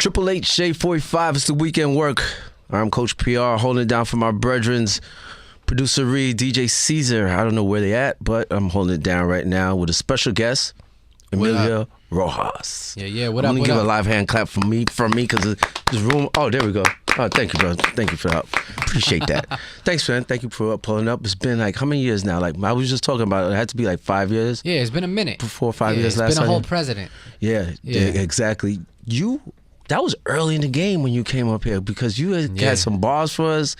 888 Shade 45. It's the weekend work. I'm Coach PR holding it down for my brethrens. Producer Reed, DJ Caesar. I don't know where they at, but I'm holding it down right now with a special guest, Emilio Rojas. Yeah. What I'm up? gonna give a live hand clap from me because this room. Oh, there we go. Oh, thank you, bro. Thank you for the help. Appreciate that. Thanks, man. Thank you for pulling up. It's been like how many years now? Like I was just talking about it. It had to be like 5 years. Yeah, it's been a minute. 4 or 5 years last It's been a time. whole president. Yeah, exactly. That was early in the game when you came up here because you had some bars for us,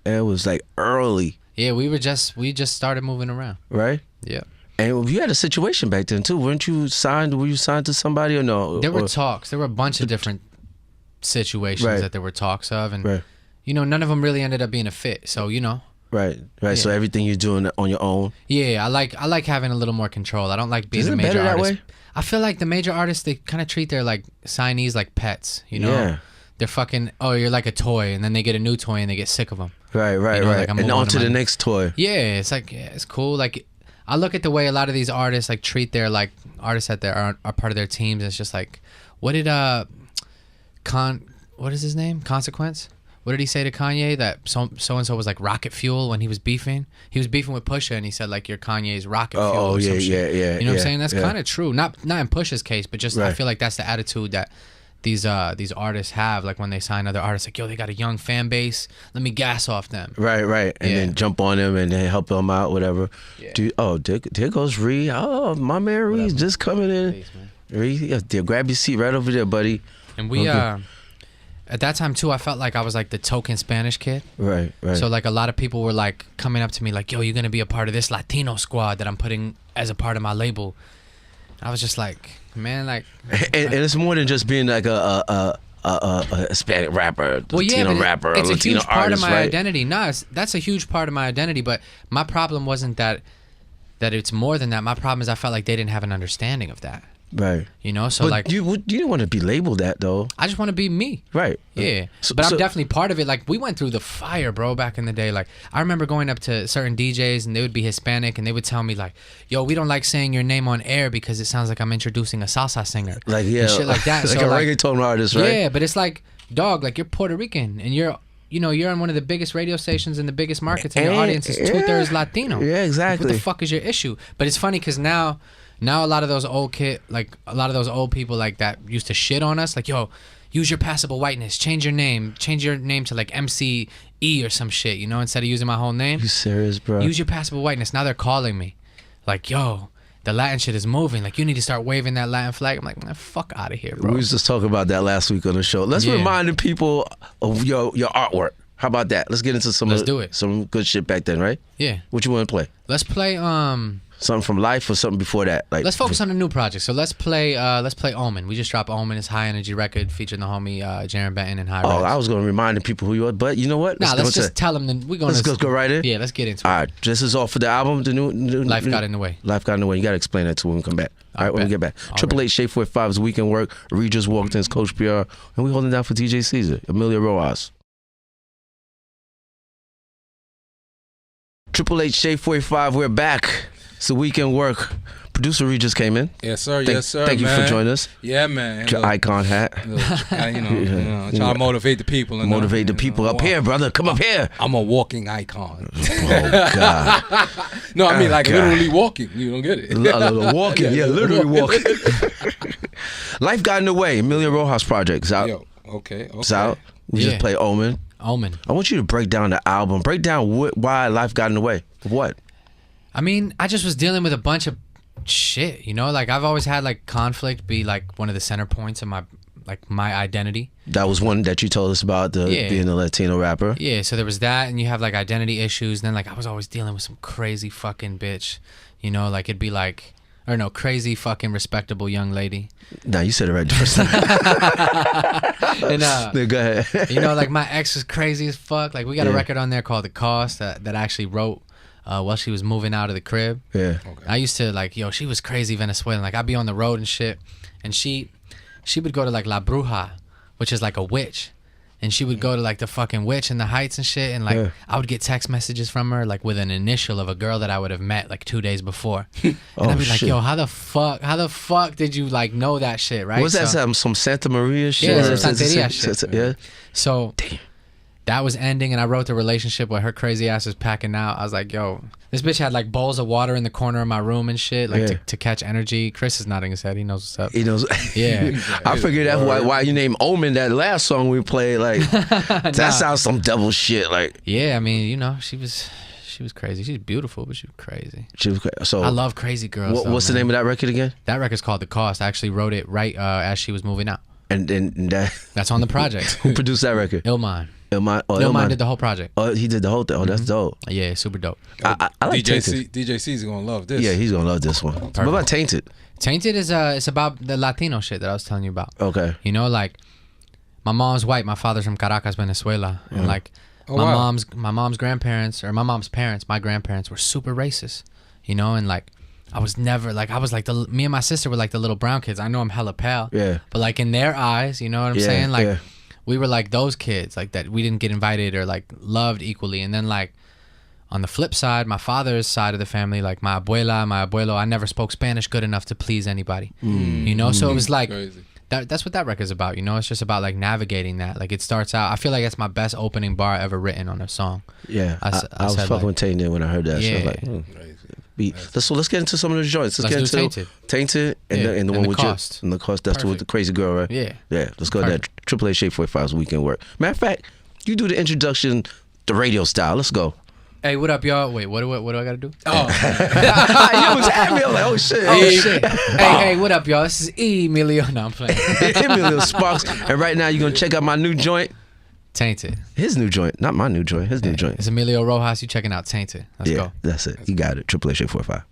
and it was like early. Yeah, we just started moving around. Right? Yeah. And you had a situation back then too. Weren't you signed? Were you signed to somebody or no? There were talks. There were a bunch of different situations that there were talks of, and none of them really ended up being a fit. So Right. Yeah. So everything you're doing on your own. Yeah, I like having a little more control. I don't like being a major artist. That way? I feel like the major artists, they kind of treat their like signees like pets. Yeah. They're fucking. Oh, you're like a toy, and then they get a new toy and they get sick of them. Right. Like, and on to the next toy. Yeah, it's like it's cool. Like I look at the way a lot of these artists like treat their like artists that are part of their teams. It's just like, what did what is his name? Consequence. What did he say to Kanye that so and so was like rocket fuel when he was beefing? He was beefing with Pusha and he said like you're Kanye's rocket fuel. Oh, yeah. You know what I'm saying? That's kind of true. Not in Pusha's case, but just I feel like that's the attitude that these artists have. Like when they sign other artists, like yo, they got a young fan base. Let me gas off them. Right. And then jump on them and then help them out, whatever. Yeah. There goes Reed. Oh, my man Reed's just coming in. Thanks, man. Reed, grab your seat right over there, buddy. And we at that time too, I felt like I was like the token Spanish kid. Right. So like a lot of people were like coming up to me like, yo, you're gonna be a part of this Latino squad that I'm putting as a part of my label. I was just like, man, like, and it's more than just being like a Hispanic rapper, Latino rapper, it's a Latino huge part artist, of my right? identity. No, that's a huge part of my identity. But my problem wasn't that it's more than that. My problem is I felt like they didn't have an understanding of that. Right. So but like you didn't want to be labeled that though. I just want to be me. Right. Yeah. But I'm definitely part of it. Like we went through the fire, bro, back in the day. Like I remember going up to certain DJs and they would be Hispanic and they would tell me like, yo, we don't like saying your name on air because it sounds like I'm introducing a salsa singer. Like and shit like that. Like a reggaeton artist, right? Yeah, but it's like, dog, like you're Puerto Rican and you're on one of the biggest radio stations in the biggest markets and your audience is 2/3 Latino. Yeah, exactly. Like, what the fuck is your issue? But it's funny because now a lot of those old people like that used to shit on us, like, yo, use your passable whiteness, change your name to like MCE or some shit, instead of using my whole name. You serious, bro? Use your passable whiteness. Now they're calling me like, yo, the Latin shit is moving. Like, you need to start waving that Latin flag. I'm like, man, fuck out of here, bro. We was just talking about that last week on the show. Let's remind the people of your artwork. How about that? Let's get into some good shit back then, right? Yeah. What you want to play? Let's play something from Life or something before that. Like let's focus on a new project. So let's play Omen. We just dropped Omen. It's high energy record featuring the homie Jaren Benton and High Res. I was gonna remind the people who you are, but you know what? Let's just tell them. Let's go right in. Yeah, let's get into it. All right, this is all for the album. The new Life Got in the Way. Life Got in the Way. You gotta explain that to when we come back. All right, when we get back. 888 Shade 45 is weekend work. Reed just walked in as Coach PR, and we holding down for DJ Caesar, Emilio Rojas. 888 Shade 45. We're back. It's the weekend work. Producer Reed just came in. Yes, sir. Thank you for joining us. Yeah, man. Your icon hat. Try to motivate the people. Motivate the people up here, brother. Come up here. I'm a walking icon. Oh, God. No, I mean like literally walking. You don't get it. Walking. Yeah, literally walking. Life Got in the Way. Emilio Rojas project. It's out. Okay. It's out. We just play Omen. I want you to break down the album. Break down why Life Got in the Way. What? I mean, I just was dealing with a bunch of shit, like I've always had like conflict be like one of the center points of my identity. That was one that you told us about, being a Latino rapper. Yeah, so there was that, and you have like identity issues, and then like I was always dealing with some crazy fucking bitch, like it'd be like, or no, crazy fucking respectable young lady. Nah, you said it right the first time. And go ahead. Like my ex was crazy as fuck. Like we got a record on there called The Cost that I actually wrote while she was moving out of the crib. Yeah. Okay. I used to like, she was crazy Venezuelan. Like I'd be on the road and shit, and she would go to like La Bruja, which is like a witch, and she would go to like the fucking Witch in the Heights and shit, and like I would get text messages from her like with an initial of a girl that I would have met like 2 days before, and I'd be like, yo, how the fuck did you like know that shit, right? What's that? Some Santa Maria shit? Yeah, some Santeria shit. Yeah. So that was ending, and I wrote the relationship where her crazy ass was packing out. I was like, yo, this bitch had like bowls of water in the corner of my room and shit, like to catch energy. Chris is nodding his head. He knows what's up. He knows. Yeah. I figured that's why you named Omen that last song we played. Like that sounds some devil shit. Like yeah, I mean, you know, she was crazy. She's beautiful, but she was crazy. So I love crazy girls. What's the name of that record again? That record's called The Cost. I actually wrote it right as she was moving out. And that's on the project. Who produced that record? Illmind. Illmind did the whole project. Oh, he did the whole thing. Oh, that's dope. Yeah, super dope. I like Tainted. DJ C's gonna love this. Yeah, he's gonna love this one. What about Tainted? Tainted is it's about the Latino shit that I was telling you about. Okay. You know, like my mom's white, my father's from Caracas, Venezuela, and like my mom's grandparents or my mom's parents, my grandparents were super racist. You know, and like I was never like me and my sister were like the little brown kids. I know I'm hella pale. Yeah. But like in their eyes, you know what I'm saying? Like we were like those kids, like that we didn't get invited or like loved equally. And then like on the flip side, my father's side of the family, like my abuela, my abuelo, I never spoke Spanish good enough to please anybody. You know, so it was like that's what that record's about. You know, it's just about like navigating that. Like it starts out, I feel like it's my best opening bar ever written on a song. Yeah, I was fucking with Tainted when I heard that. Yeah. So like, let's get into some of the joints. Let's get into Tainted and the one with Cost. And the Cost. That's with the crazy girl, right? Yeah. Yeah. Let's go to that AAA Shade 45's Weekend Work. Matter of fact, you do the introduction, the radio style. Let's go. Hey, what up, y'all? Wait, what do I gotta do? Oh, you was at me. I'm like, oh shit. Hey, what up, y'all? This is Emilio. No, I'm playing. Emilio Sparks. And right now, you're gonna check out my new joint. Tainted. His new joint, not my new joint. His new joint. It's Emilio Rojas. You checking out Tainted? Let's go. That's it. You got it. AAA Shade 45.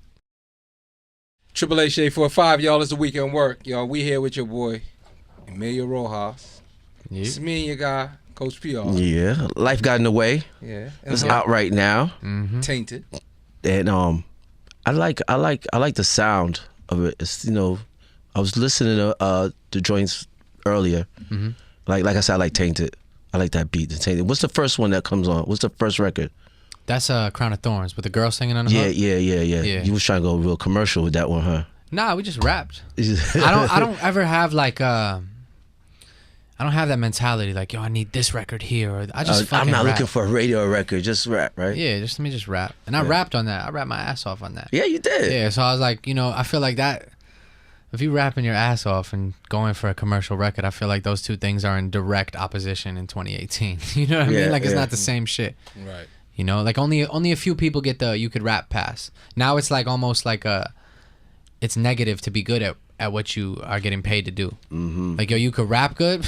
AAA Shade 45, y'all. It's the Weekend Work, y'all. We here with your boy Emilio Rojas. Yeah. It's me and your guy Coach PR. Yeah, Life Got in the Way. Yeah, It's out right now. Tainted. And I like the sound of it. It's, you know, I was listening to the joints earlier. Like I said, I like Tainted. I like that beat. The Tainted. What's the first one that comes on? What's the first record? That's Crown of Thorns with the girl singing on the hook. Yeah. You was trying to go real commercial with that one, huh? Nah, we just rapped. I don't ever have like I don't have that mentality like, yo, I need this record here, or I just fucking I'm not rap. looking for a radio record, just rap, right? Yeah, let me just rap. And I rapped on that. I rapped my ass off on that. Yeah, you did. Yeah, so I was like, you know, I feel like that if you rapping your ass off and going for a commercial record, I feel like those two things are in direct opposition in 2018. You know what I mean? Like it's not the same shit. Right. You know, like only a few people get the you could rap pass. Now it's like almost like it's negative to be good at what you are getting paid to do. Like, yo, you could rap good.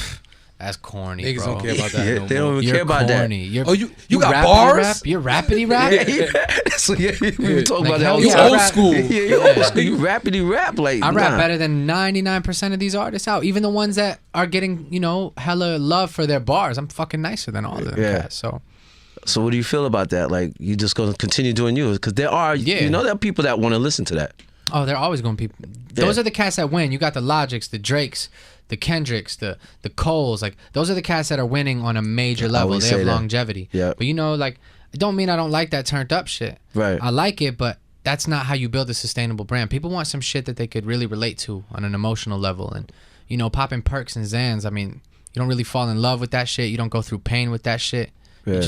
That's corny, Niggas bro. don't care about that. No They don't even You're care about corny. that. You got bars? You're rappity rap. We were talking Like, about that. hell You yeah, old rap. school. You old school. You rappity rap like. I rap better than 99% of these artists out. Even the ones that are getting, you know, hella love for their bars. I'm fucking nicer than all of them cats. So what do you feel about that? Like, you just gonna continue doing you? Because there are, you know, there are people that want to listen to that. Oh, they're always going to be. Those are the cats that win. You got the Logics, the Drakes, the Kendricks, the Coles. Like, those are the cats that are winning on a major level. They have longevity. Yeah. But, you know, like, it don't mean I don't like that turned up shit. Right. I like it, but that's not how you build a sustainable brand. People want some shit that they could really relate to on an emotional level. And, you know, popping perks and Zans, I mean, you don't really fall in love with that shit. You don't go through pain with that shit. Yeah.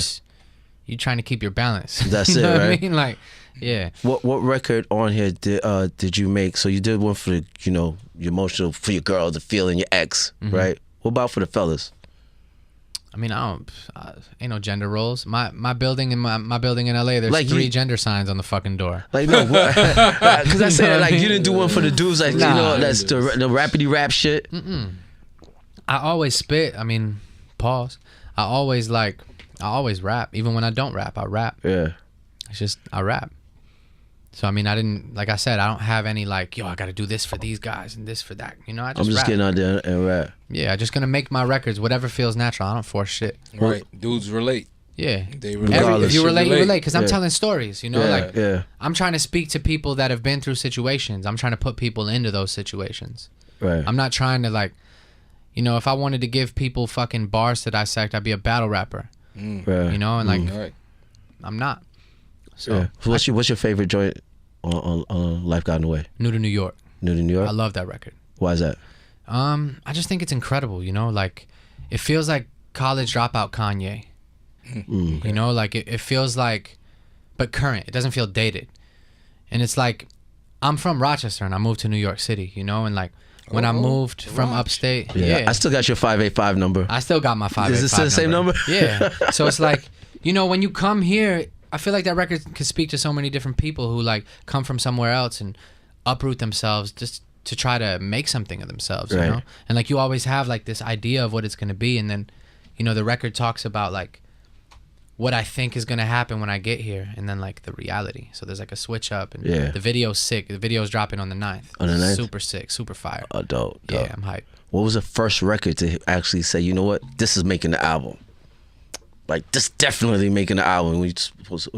You're trying to keep your balance. That's you know it, what right? I mean? Like, yeah. What record on here did you make? So you did one for the, you know, your emotional, for your girl, the feeling, your ex, right? What about for the fellas? I mean, ain't no gender roles. My building in my building in LA, there's Like 3 gender signs on the fucking door. Like, no, because I said like you didn't do one for the dudes, like, you know, that's the rappity rap shit. I always spit. I mean, pause. I always rap. Even when I don't rap, I rap. Yeah. It's just I rap. So I mean, I didn't, like I said, I don't have any like, yo, I got to do this for these guys and this for that. You know, I just I'm just rap. getting out there and rap. Yeah, I'm just gonna make my records whatever feels natural. I don't force shit. Right. Dudes relate. Yeah. They relate. If you relate, you relate. Because I'm telling stories, you know? Yeah, I'm trying to speak to people that have been through situations. I'm trying to put people into those situations. Right. I'm not trying to, like, you know, if I wanted to give people fucking bars to dissect, I'd be a battle rapper. You know, and like, I'm not. So, what's your favorite joint on Life Got in the Way? New to New York. New to New York. I love that record. Why is that? I just think it's incredible. You know, like it feels like college dropout Kanye. You know, like it feels like, but current. It doesn't feel dated. And it's like, I'm from Rochester and I moved to New York City. You know, and like when I moved from upstate, I still got your 585 number. I still got my 585. Is it still the same number? Yeah. So it's like, you know, when you come here, I feel like that record could speak to so many different people who like come from somewhere else and uproot themselves just to try to make something of themselves, you know? And like you always have like this idea of what it's going to be, and then, you know, the record talks about like what I think is going to happen when I get here, and then like the reality. So there's like a switch up, and the video's sick. The video's dropping on the 9th. On the 9th? Super sick, super fire. Oh, dope. Yeah, I'm hyped. What was the first record to actually say, you know what, this is making the album? Like, this definitely making the album when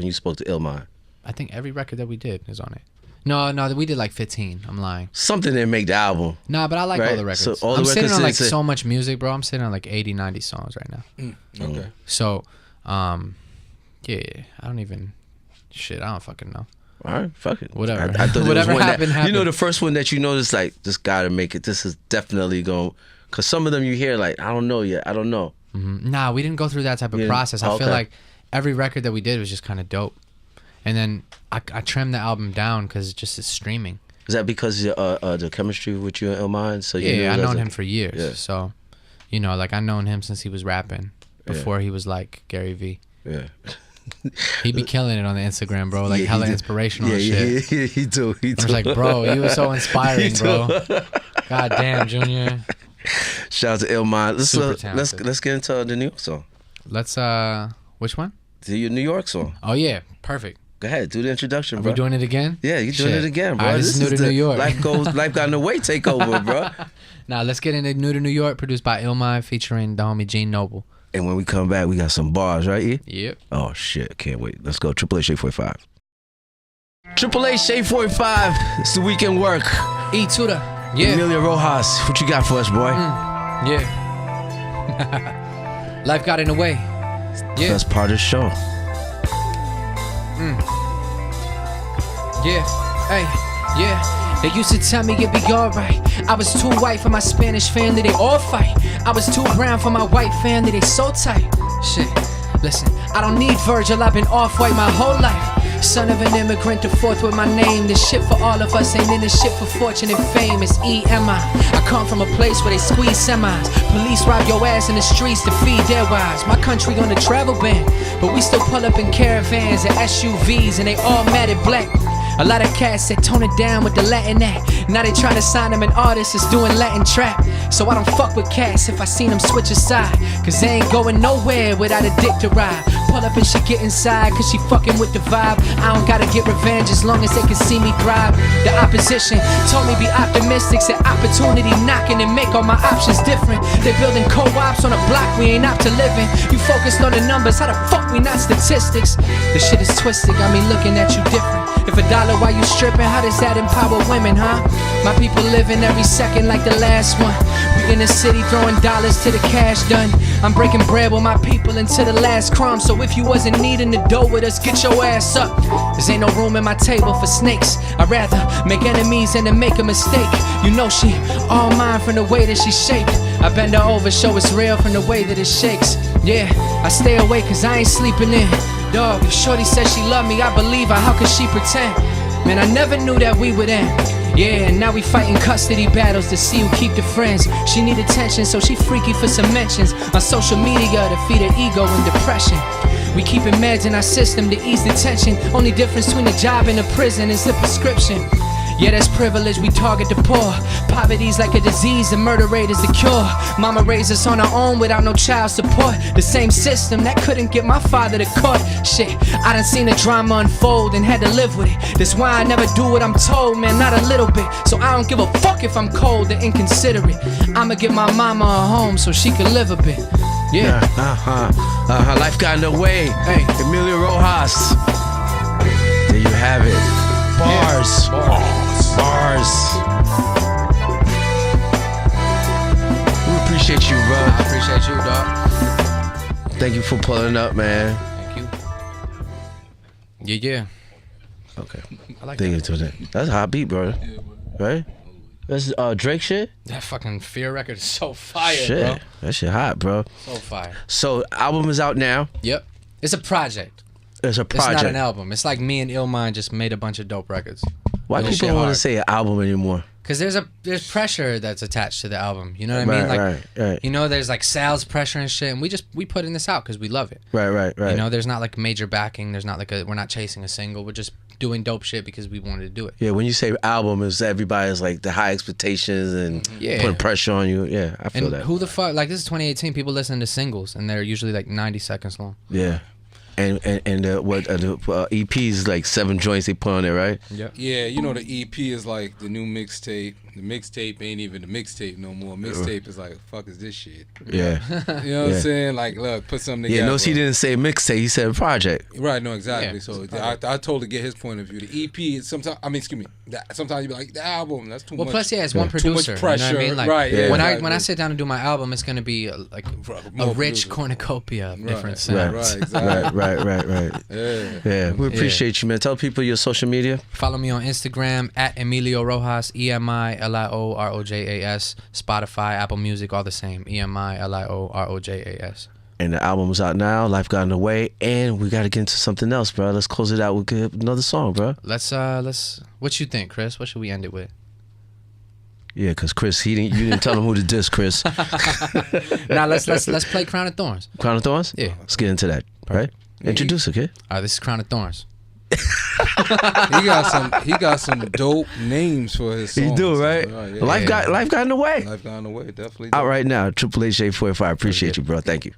you spoke to Illmind? I think every record that we did is on it. No, we did like 15. I'm lying. Something didn't make the album. Nah, but I like all the records. So I'm sitting on like so much music, bro. I'm sitting on like 80, 90 songs right now. Okay. So, yeah, I don't even, I don't fucking know. All right, fuck it. Whatever. I thought whatever happened. You know, the first one that you noticed, like, this gotta make it. This is definitely going, because some of them you hear like, I don't know yet. I don't know. Nah, we didn't go through that type of process. I feel like every record that we did was just kind of dope. And then I trimmed the album down because it just is streaming. Is that because the chemistry with you and Illmind? So I've known him for years. Yeah. So, you know, like I've known him since he was rapping, before he was like Gary V. Yeah. He be killing it on the Instagram, bro. Like hella inspirational and shit. Yeah, he do. I was like, bro, you was so inspiring, bro. God damn, Junior. Shout out to Illmind. Let's get into the New York song. Let's which one? The New York song. Oh yeah, perfect. Go ahead, do the introduction, bro. Are we doing it again? Yeah, you're doing it again, bro. All right, this is New to New York. Life Got in the Way takeover, bro. Now let's get into New to New York, produced by Illmind, featuring the homie Gene Noble. And when we come back, we got some bars, right? E? Yep. Oh shit, can't wait. Let's go. Triple A Shade 45. Triple A Shade 45. It's the weekend work. E to the Emilio Rojas, what you got for us, boy? Yeah. Life got in the way. Yeah. That's part of the show. Yeah. Hey. Yeah. They used to tell me it'd be alright. I was too white for my Spanish family, they all fight. I was too brown for my white family, they so tight. Shit. Listen, I don't need Virgil, I've been off-white my whole life. Son of an immigrant, the fourth with my name. This shit for all of us ain't in this shit for fortune and fame. It's EMI. I come from a place where they squeeze semis. Police rob your ass in the streets to feed their wives. My country on a travel ban, but we still pull up in caravans and SUVs, and they all mad at black. A lot of cats said tone it down with the Latin act. Now they tryna sign them an artist that's doing Latin trap. So I don't fuck with cats if I seen them switch aside, cause they ain't going nowhere without a dick to ride. Pull up and she get inside cause she fucking with the vibe. I don't gotta get revenge as long as they can see me thrive. The opposition told me be optimistic, said opportunity knocking and make all my options different. They building co-ops on a block we ain't up to living. You focused on the numbers, how the fuck we not statistics? The shit is twisted, got me looking at you different. If a dollar while you stripping, how does that empower women, huh? My people living every second like the last one. We in the city throwing dollars to the cash done. I'm breaking bread with my people into the last crumb. So if you wasn't needing the dough with us, get your ass up. There's ain't no room in my table for snakes. I'd rather make enemies than to make a mistake. You know she all mine from the way that she shaped. I bend her over, show it's real from the way that it shakes. Yeah, I stay awake cause I ain't sleeping in. Dog, if shorty says she love me, I believe her, how could she pretend? Man, I never knew that we would end. Yeah, and now we fighting custody battles to see who keep the friends. She need attention, so she freaky for some mentions on social media to feed her ego and depression. We keeping meds in our system to ease the tension. Only difference between a job and a prison is the prescription. Yeah, that's privilege, we target the poor. Poverty's like a disease, the murder rate is the cure. Mama raised us on her own without no child support. The same system that couldn't get my father to court. Shit, I done seen the drama unfold and had to live with it. That's why I never do what I'm told, man, not a little bit. So I don't give a fuck if I'm cold or inconsiderate. I'ma give my mama a home so she can live a bit. Yeah. Life got in the way. Hey, Emilio Rojas. There you have it. Bars. Yeah. Bars. We appreciate you, bro. I appreciate you, dog. Thank you for pulling up, man. Thank you. Yeah. Okay. I like that. That's a hot beat, bro. Yeah, right? That's Drake shit? That fucking Fear record is so fire, shit. bro. That shit hot, bro. So fire. So, album is out now. Yep. It's a project. It's a project. It's not an album. It's like me and Illmind just made a bunch of dope records. Why people don't want to say an album anymore? Because there's pressure that's attached to the album. You know what I mean? Like, right. You know, there's like sales pressure and shit, and we putting this out because we love it. Right. You know, there's not like major backing. There's not like we're not chasing a single. We're just doing dope shit because we wanted to do it. Yeah, when you say album, is everybody's like the high expectations and putting pressure on you. Yeah, I feel that. Who the fuck? Like, this is 2018. People listen to singles, and they're usually like 90 seconds long. Yeah. And the EP is like 7 joints they put on there, right? Yeah. Yeah, you know the EP is like the new mixtape. The mixtape ain't even the mixtape no more. Mixtape is like, fuck is this shit? Yeah. You know what I'm saying? Like, look, put something together. Yeah, notice he didn't say mixtape, he said project. Right, no, exactly. So I totally get his point of view. The EP is sometimes, sometimes you be like, the album, that's too much. Well, plus, it's one producer. Too much pressure. You know what I mean? Like, right, when I sit down and do my album, it's going to be like a rich cornucopia of different sounds. Right, exactly. Right. Yeah, we appreciate you, man. Tell people your social media. Follow me on Instagram at Emilio Rojas, EMILIOROJAS, Spotify, Apple Music, all the same. EMILIOROJAS. And the album's out now. Life got in the way, and we got to get into something else, bro. Let's close it out with another song, bro. Let's. What you think, Chris? What should we end it with? Yeah, cause Chris, you didn't tell him who to diss, Chris. Now let's play Crown of Thorns. Crown of Thorns? Yeah. Let's get into that. All right. Introduce it, kid. All right, this is Crown of Thorns. He got some dope names for his songs. He do, right? Life got in the way. Life got in the way, definitely. Out right now, Triple H 845. Appreciate you, bro. Thank you.